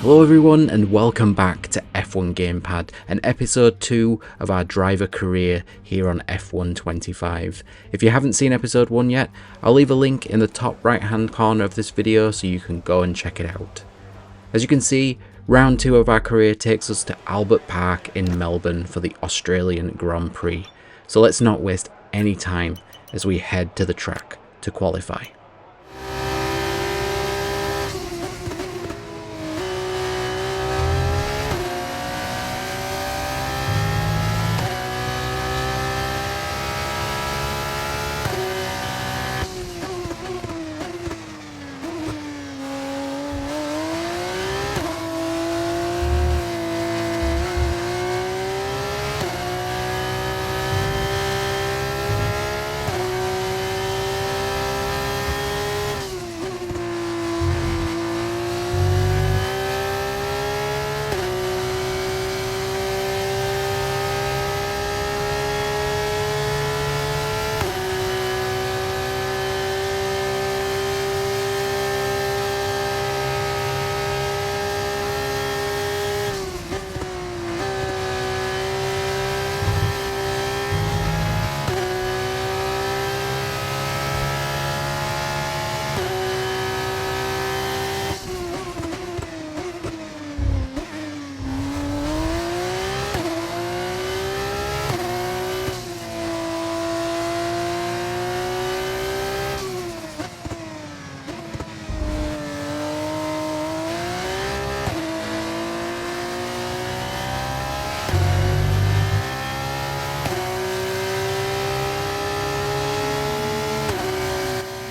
Hello everyone and welcome back to F1 Gamepad and episode 2 of our driver career here on F1 25. If you haven't seen episode 1 yet, I'll leave a link in the top right hand corner of this video so you can go and check it out. As you can see, round 2 of our career takes us to Albert Park in Melbourne for the Australian Grand Prix. So let's not waste any time as we head to the track to qualify.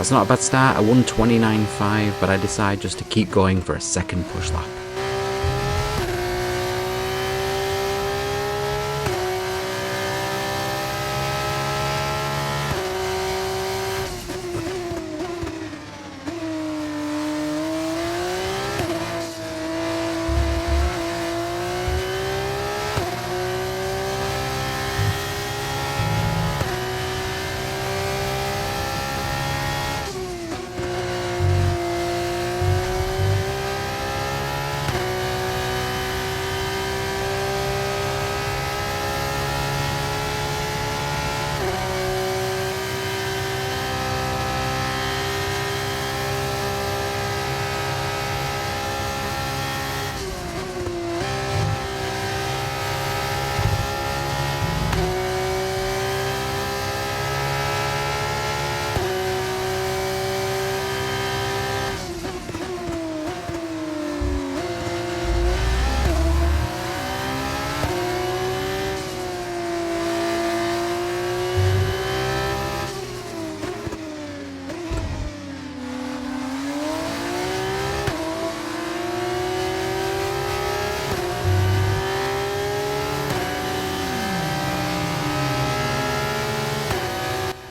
That's not a bad start, I won 29.5, but I decide just to keep going for a second push lap.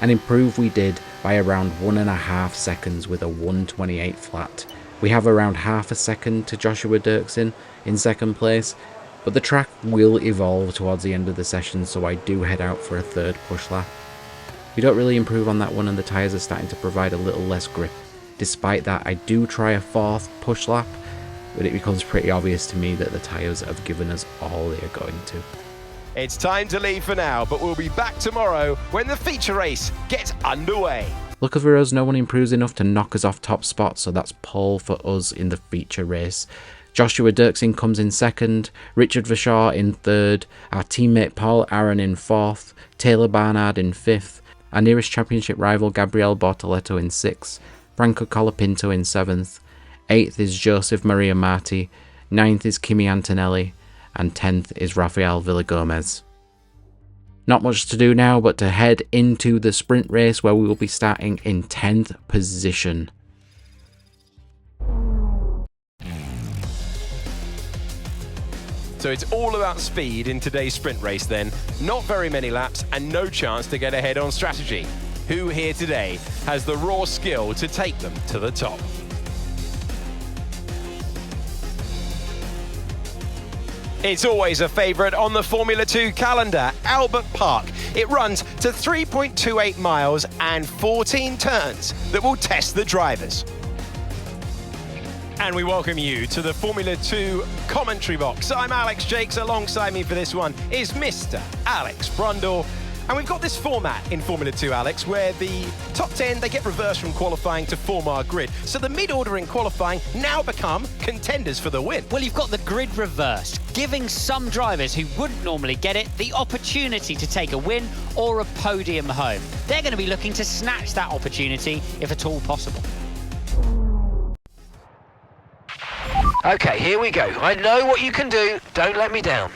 And improve we did by around 1.5 seconds with a 1:28 flat. We have around half a second to Joshua Dirksen in second place, but the track will evolve towards the end of the session, so I do head out for a third push lap. We don't really improve on that one and the tyres are starting to provide a little less grip. Despite that, I do try a fourth push lap, but it becomes pretty obvious to me that the tyres have given us all they are going to. It's time to leave for now, but we'll be back tomorrow when the feature race gets underway. Luckily for us, no one improves enough to knock us off top spot, so that's pole for us in the feature race. Joshua Dirksen comes in second, Richard Verschaw in third, our teammate Paul Aron in fourth, Taylor Barnard in fifth, our nearest championship rival Gabriele Bortoleto in sixth, Franco Colapinto in seventh, eighth is Joseph Maria Marti, ninth is Kimi Antonelli, and 10th is Rafael Villagomez. Not much to do now but to head into the sprint race where we will be starting in 10th position. So it's all about speed in today's sprint race then. Not very many laps and no chance to get ahead on strategy. Who here today has the raw skill to take them to the top? It's always a favourite on the Formula 2 calendar, Albert Park. It runs to 3.28 miles and 14 turns that will test the drivers. And we welcome you to the Formula 2 commentary box. I'm Alex Jakes. Alongside me for this one is Mr. Alex Brundle. And we've got this format in Formula 2, Alex, where the top 10, they get reversed from qualifying to form our grid. So the mid-order in qualifying now become contenders for the win. Well, you've got the grid reversed, giving some drivers who wouldn't normally get it the opportunity to take a win or a podium home. They're going to be looking to snatch that opportunity if at all possible. Okay, here we go. I know what you can do. Don't let me down.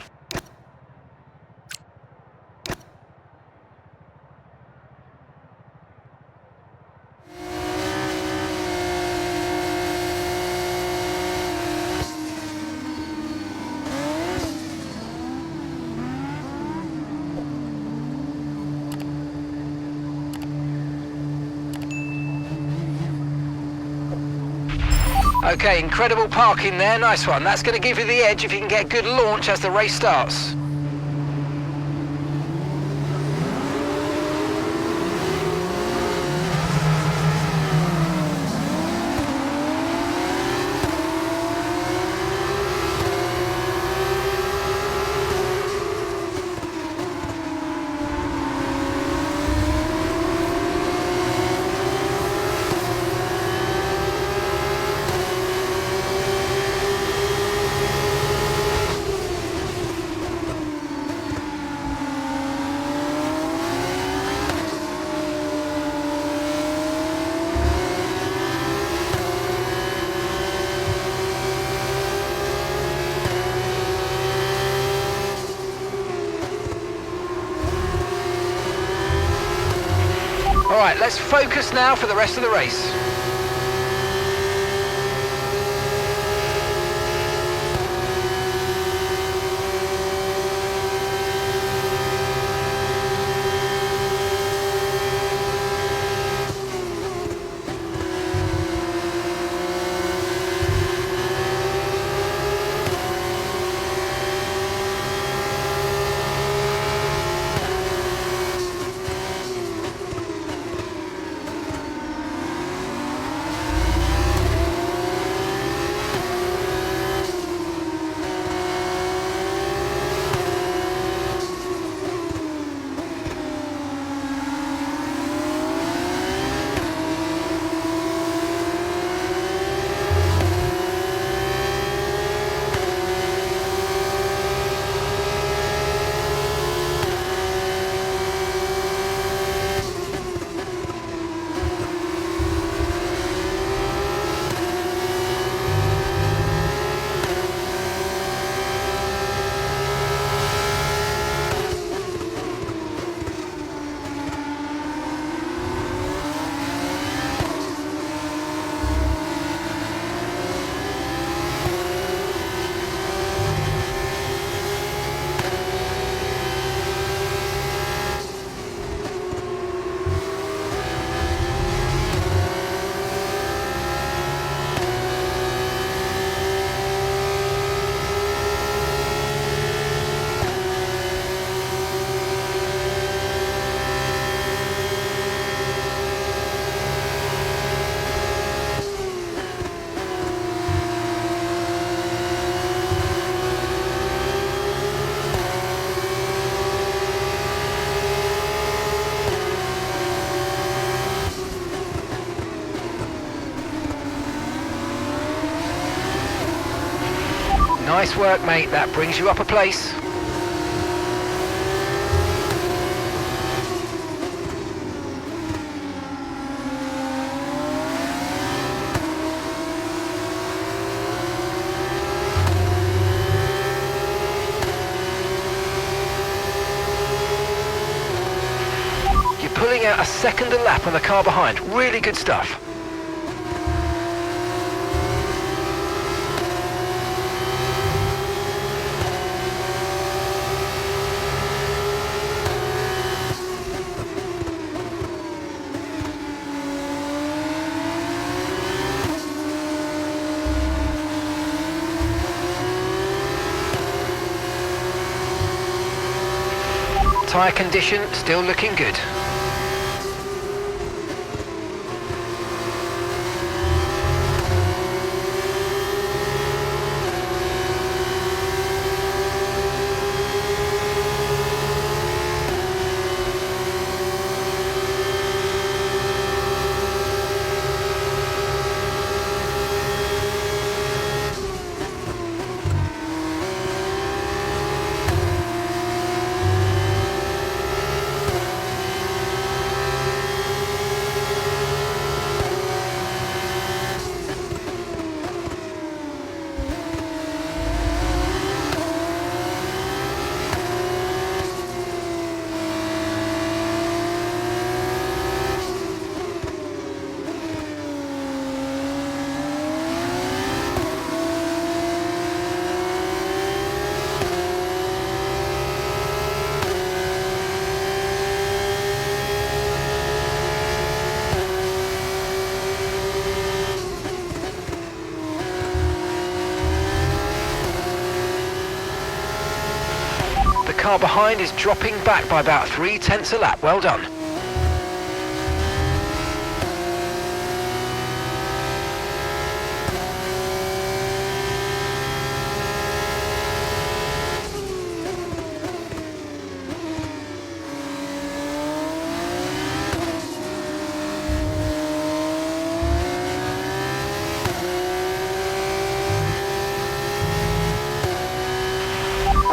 Okay, incredible parking there, nice one. That's going to give you the edge if you can get a good launch as the race starts. All right, let's focus now for the rest of the race. Nice work, mate. That brings you up a place. You're pulling out a second a lap on the car behind. Really good stuff. Tyre condition still looking good. car behind is dropping back by about 3/10 a lap. Well done.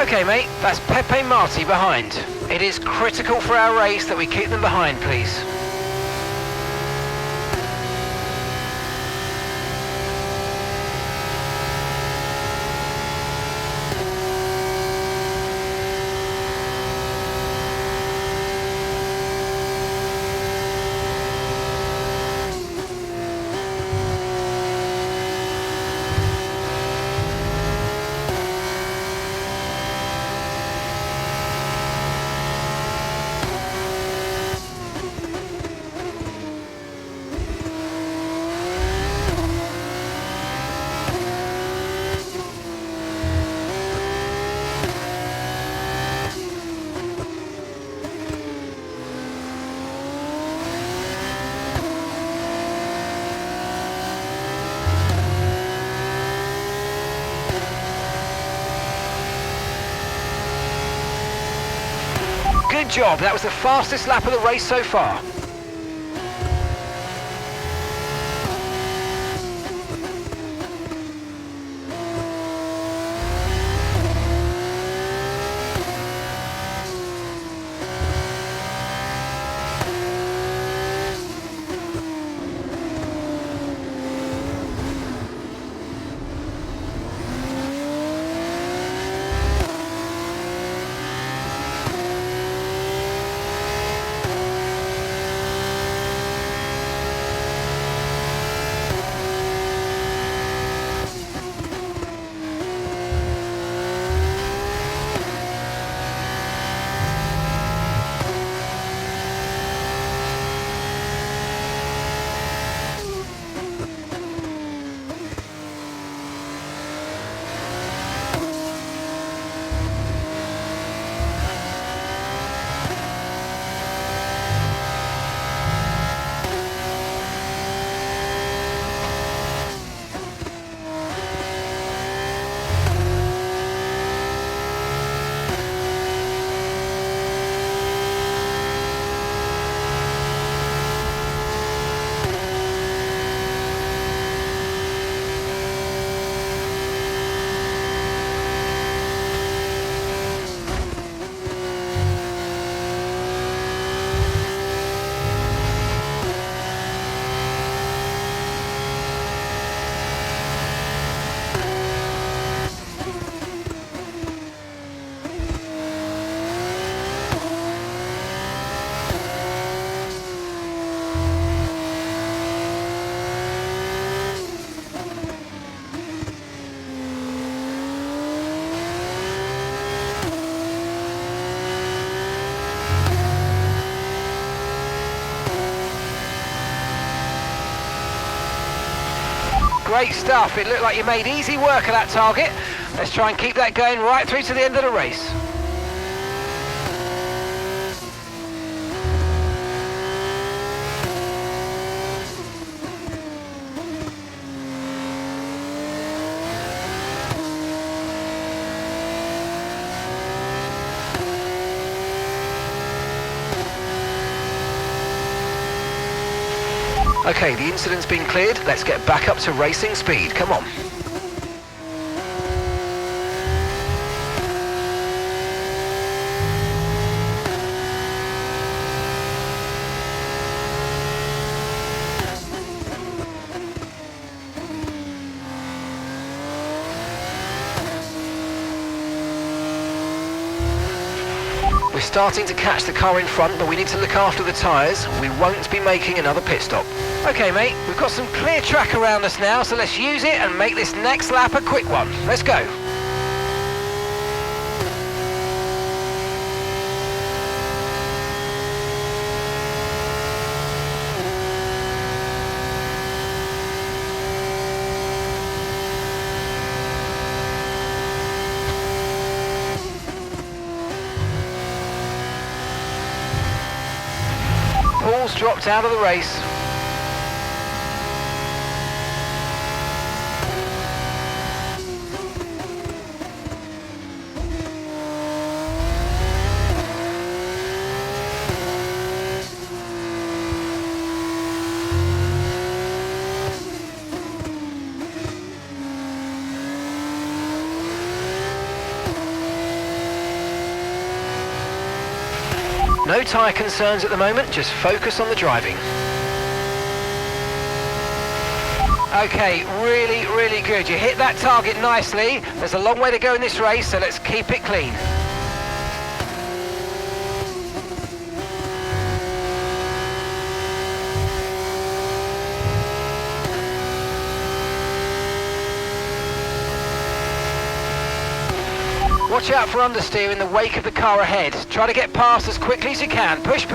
Okay mate, that's Pepe Marti behind. It is critical for our race that we keep them behind, please. Good job, that was the fastest lap of the race so far. Great stuff. It looked like you made easy work of that target. Let's try and keep that going right through to the end of the race. Okay, the incident's been cleared. Let's get back up to racing speed. Come on. We're starting to catch the car in front, but we need to look after the tyres. We won't be making another pit stop. Okay mate, we've got some clear track around us now, so let's use it and make this next lap a quick one. Let's go. Paul's dropped out of the race. No tyre concerns at the moment, just focus on the driving. Okay, really good. You hit that target nicely. There's a long way to go in this race, so let's keep it clean. Watch out for understeer in the wake of the car ahead. Try to get past as quickly as you can. Push.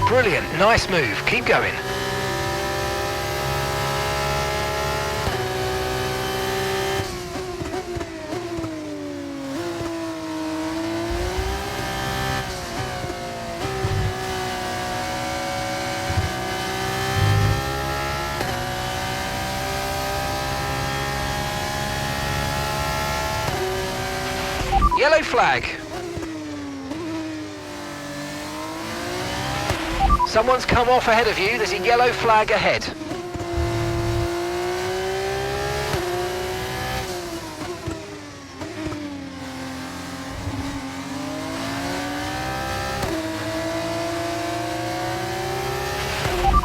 Brilliant, nice move, keep going. Yellow flag. Someone's come off ahead of you, there's a yellow flag ahead.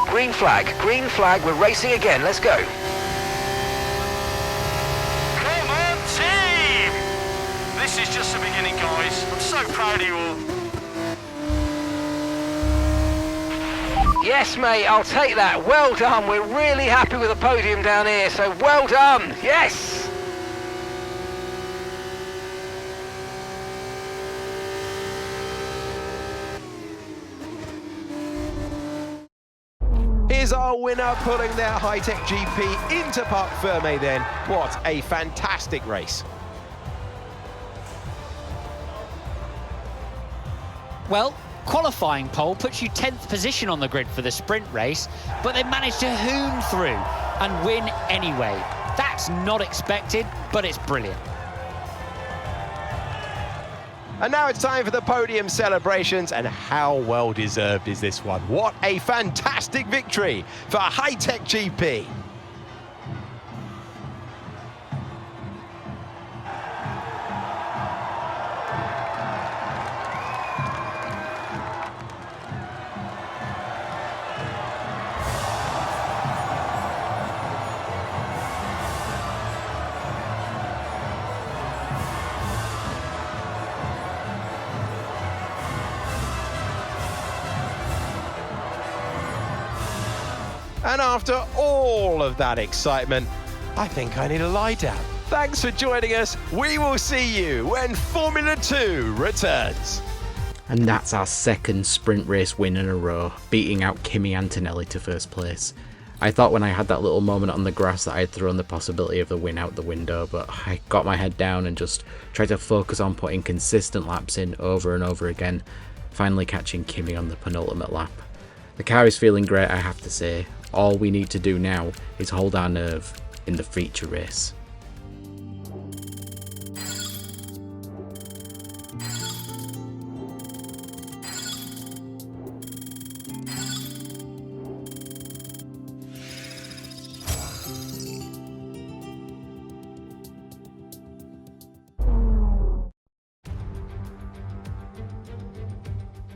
Green flag, we're racing again, let's go. Come on, team! This is just the beginning, guys. I'm so proud of you all. Yes, mate, I'll take that. Well done. We're really happy with the podium down here, so well done. Yes! Here's our winner pulling their high-tech GP into Parc Fermé then. What a fantastic race. Well, qualifying pole puts you 10th position on the grid for the sprint race, but they managed to hoon through and win anyway. That's not expected, but it's brilliant. And now it's time for the podium celebrations, and how well deserved is this one? What a fantastic victory for High-Tech GP. And after all of that excitement, I think I need to lie down. Thanks for joining us. We will see you when Formula 2 returns. And that's our second sprint race win in a row, beating out Kimi Antonelli to first place. I thought when I had that little moment on the grass that I had thrown the possibility of the win out the window, but I got my head down and just tried to focus on putting consistent laps in over and over again, finally catching Kimi on the penultimate lap. The car is feeling great, I have to say. All we need to do now is hold our nerve in the feature race.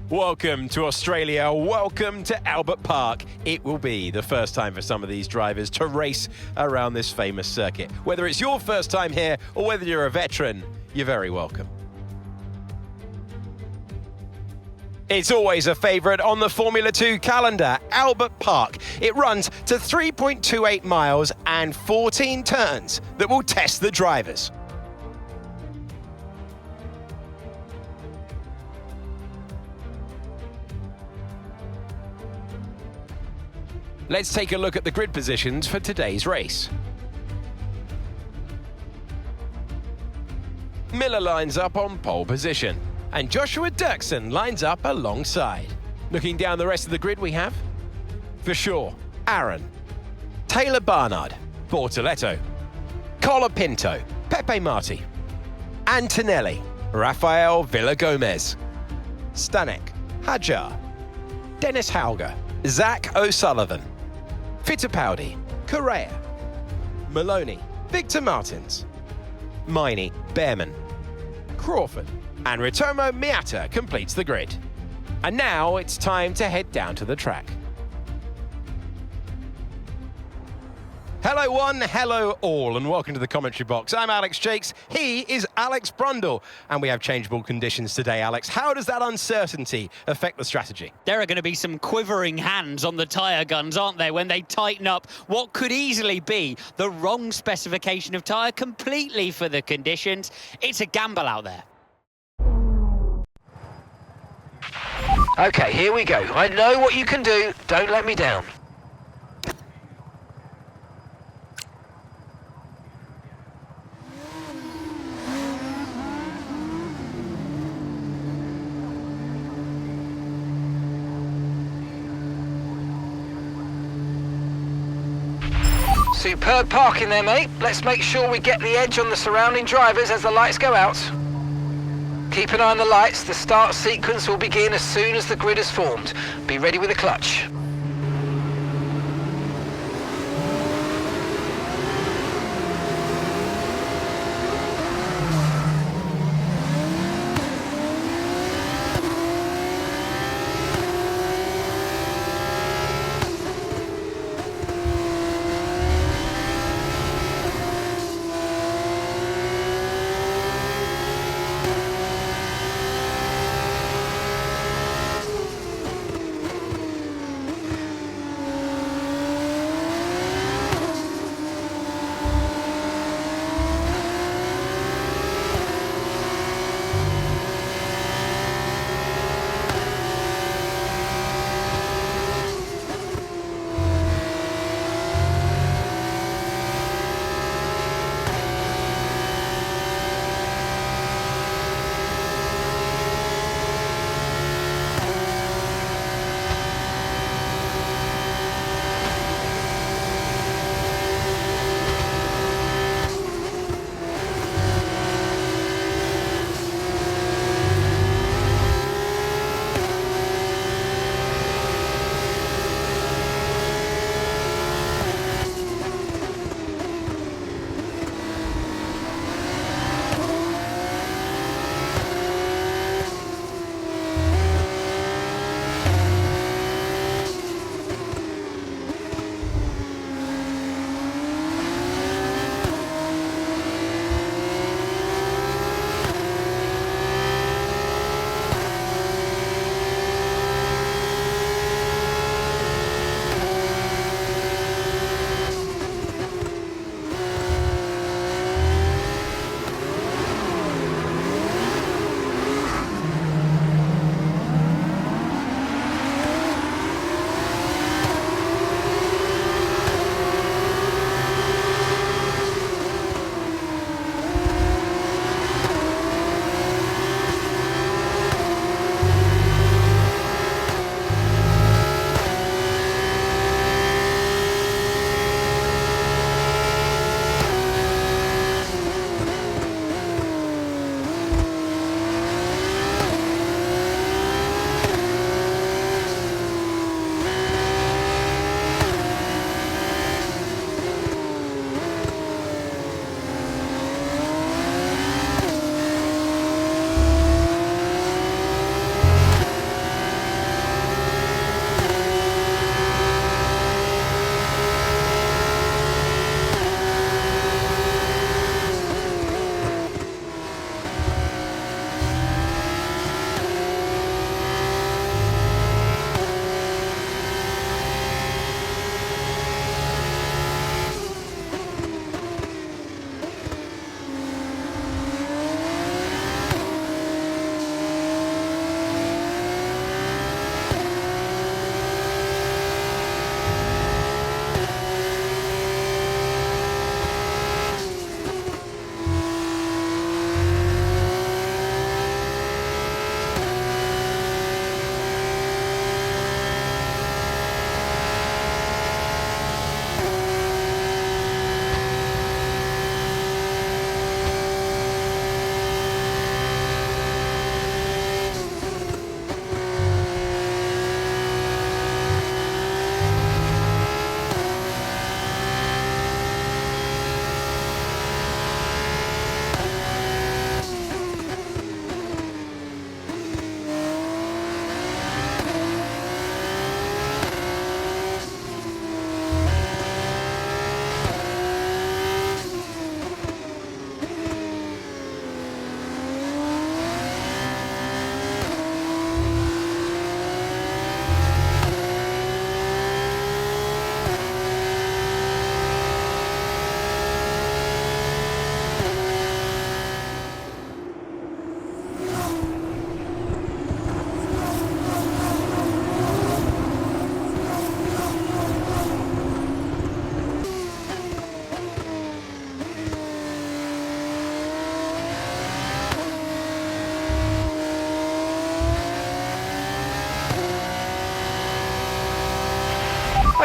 Welcome to Australia, welcome to Albert Park. It will be the first time for some of these drivers to race around this famous circuit. Whether it's your first time here or whether you're a veteran, you're very welcome. It's always a favourite on the Formula 2 calendar, Albert Park. It runs to 3.28 miles and 14 turns that will test the drivers. Let's take a look at the grid positions for today's race. Miller lines up on pole position, and Joshua Dirksen lines up alongside. Looking down the rest of the grid we have Vershaw, Aaron, Taylor Barnard, Bortoletto, Colapinto, Pepe Marti, Antonelli, Rafael Villagomez, Stanek, Hajar, Dennis Hauger, Zach O'Sullivan, Fittipaldi, Correa, Maloney, Victor Martins, Miney, Behrman, Crawford, and Ritomo Miata completes the grid. And now it's time to head down to the track. Hello one, hello all, and welcome to the commentary box. I'm Alex Jakes, he is Alex Brundle, and we have changeable conditions today, Alex. How does that uncertainty affect the strategy? There are going to be some quivering hands on the tyre guns, aren't there, when they tighten up what could easily be the wrong specification of tyre completely for the conditions. It's a gamble out there. Okay, here we go. I know what you can do. Don't let me down. Superb parking there, mate. Let's make sure we get the edge on the surrounding drivers as the lights go out. Keep an eye on the lights. The start sequence will begin as soon as the grid is formed. Be ready with the clutch.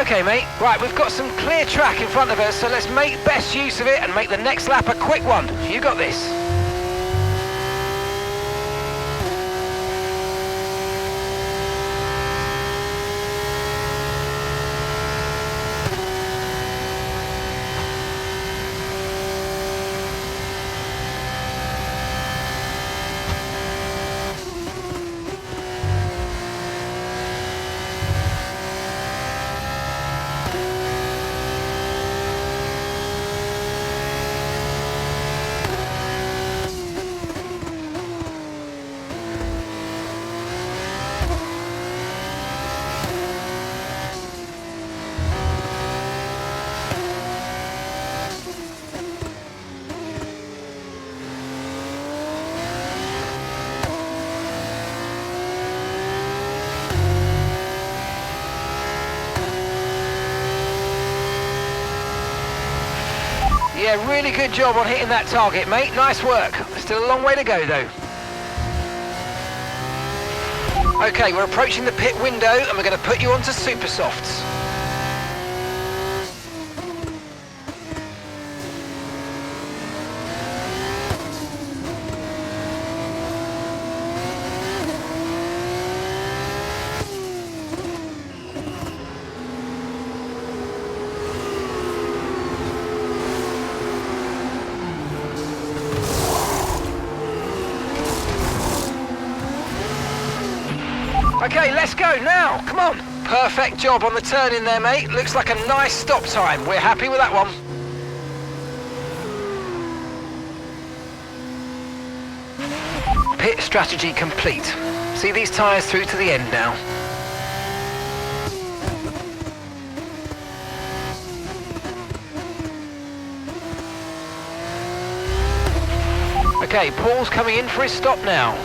Okay, mate. Right, we've got some clear track in front of us, so let's make best use of it and make the next lap a quick one. You got this. Yeah, really good job on hitting that target, mate. Nice work. Still a long way to go, though. Okay, we're approaching the pit window, and we're going to put you onto super softs. Okay, let's go now. Come on. Perfect job on the turn in there, mate. Looks like a nice stop time. We're happy with that one. Pit strategy complete. See these tyres through to the end now. Okay, Paul's coming in for his stop now.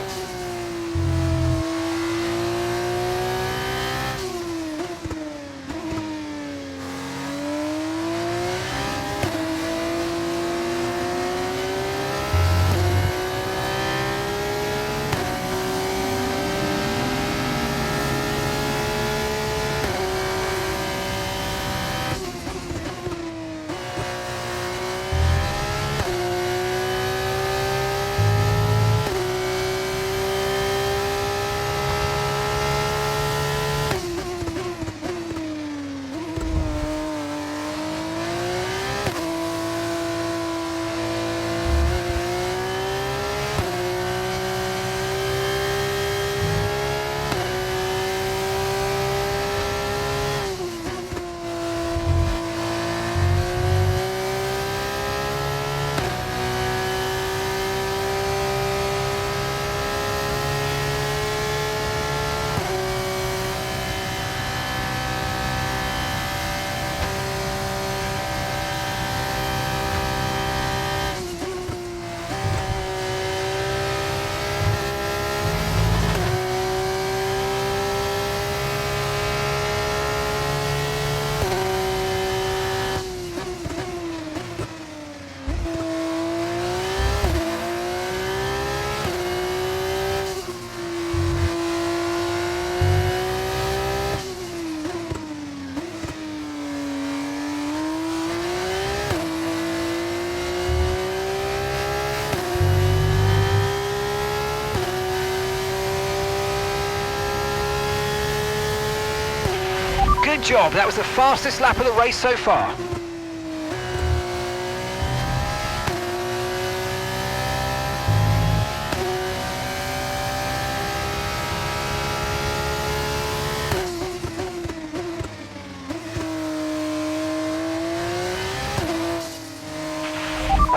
Good job, that was the fastest lap of the race so far.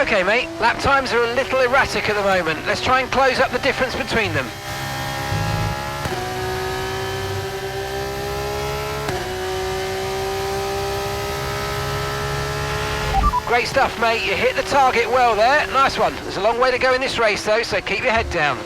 Okay mate, lap times are a little erratic at the moment. Let's try and close up the difference between them. Great stuff, mate. You hit the target well there. Nice one. There's a long way to go in this race, though, so keep your head down.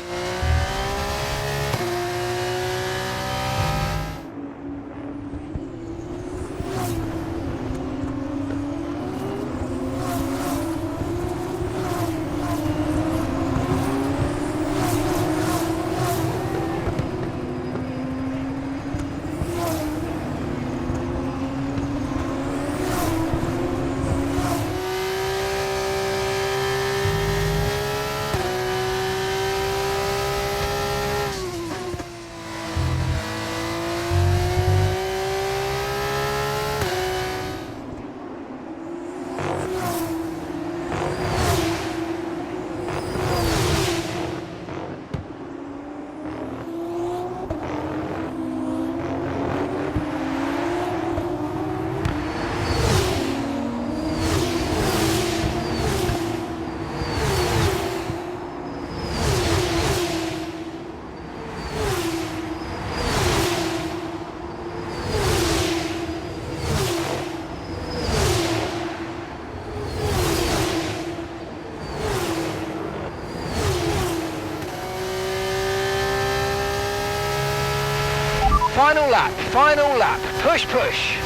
Final lap, push, push.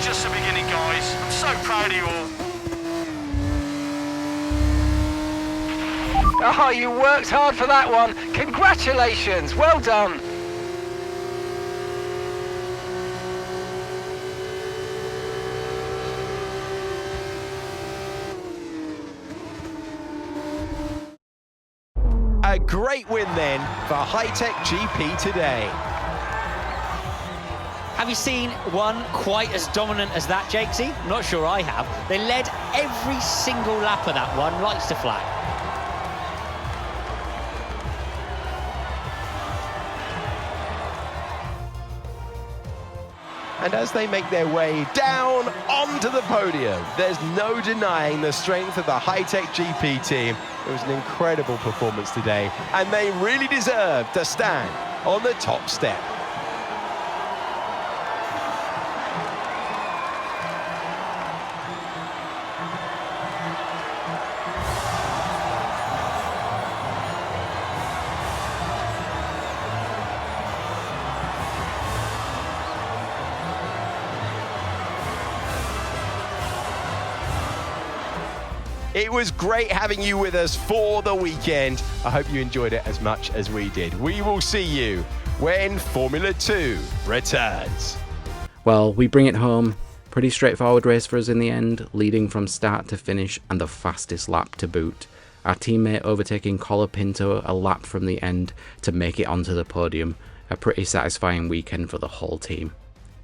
Just the beginning, guys. I'm so proud of you all. Oh, you worked hard for that one. Congratulations, well done. A great win then for Hi-Tech GP today. Have you seen one quite as dominant as that, Jakesy? Not sure I have. They led every single lap of that one, lights to flag. And as they make their way down onto the podium, there's no denying the strength of the Hi-Tech GP team. It was an incredible performance today, and they really deserve to stand on the top step. It was great having you with us for the weekend. I hope you enjoyed it as much as we did. We will see you when Formula 2 returns. Well, we bring it home. Pretty straightforward race for us in the end, leading from start to finish and the fastest lap to boot. Our teammate overtaking Colapinto a lap from the end to make it onto the podium. A pretty satisfying weekend for the whole team.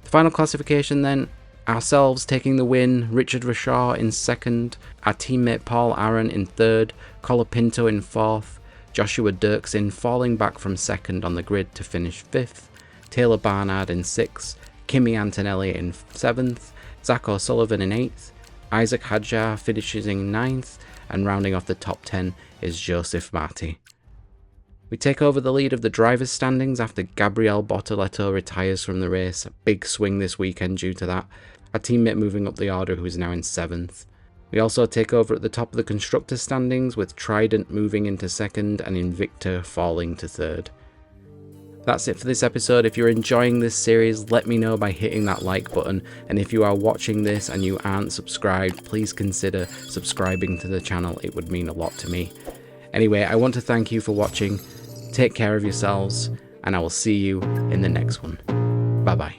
The final classification then. Ourselves taking the win, Richard Rashar in second, our teammate Paul Aaron in third, Colapinto in fourth, Joshua Dirksen falling back from second on the grid to finish fifth, Taylor Barnard in sixth, Kimi Antonelli in seventh, Zach O'Sullivan in eighth, Isaac Hadjar finishes in ninth, and rounding off the top 10 is Joseph Marti. We take over the lead of the drivers' standings after Gabriel Bortoleto retires from the race, a big swing this weekend due to that. Our teammate moving up the order, who is now in 7th. We also take over at the top of the constructors' standings, with Trident moving into 2nd and Invicta falling to 3rd. That's it for this episode. If you're enjoying this series, let me know by hitting that like button, and if you are watching this and you aren't subscribed, please consider subscribing to the channel. It would mean a lot to me. Anyway, I want to thank you for watching. Take care of yourselves, and I will see you in the next one. Bye bye.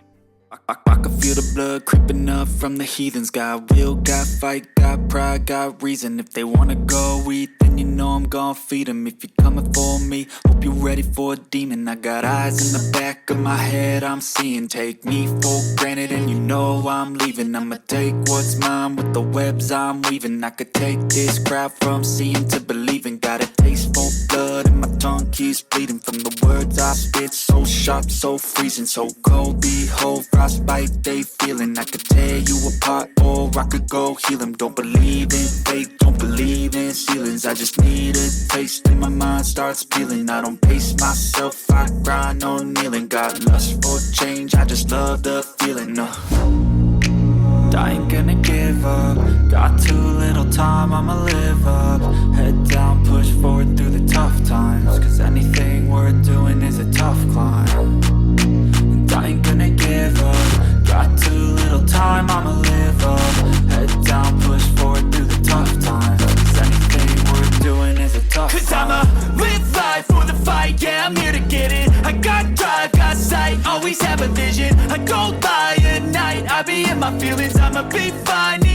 I can feel the blood creeping up from the heathens. Got will, got fight, got pride, got reason. If they wanna go eat, then you know I'm gon' feed them. If you're coming for me, hope you're ready for a demon. I got eyes in the back of my head, I'm seeing. Take me for granted and you know I'm leaving. I'ma take what's mine with the webs I'm weaving. I could take this crowd from seeing to believing. Got a taste for blood and my tongue keeps bleeding from the words I spit. So sharp, so freezing, so cold. Behold, frostbite they feeling. I could tear you apart or I could go heal them. Don't believe in fate, don't believe in ceilings. I just need a taste and my mind starts peeling. I don't pace myself, I grind on kneeling. Got lust for change, I just love the feeling. I ain't gonna give up. Got too little time, I'ma live up. Head down, push forward through the tough times. Cause anything worth doing is a tough climb. And I ain't gonna give up. Got too little time, I'ma live up. Head down, push forward through the tough times. Cause anything worth doing is a tough climb. Cause I'ma live life for the fight, yeah, I'm here to get it. I got drive, got sight, always have a vision. I go by at night, I be in my feelings, I'ma be fine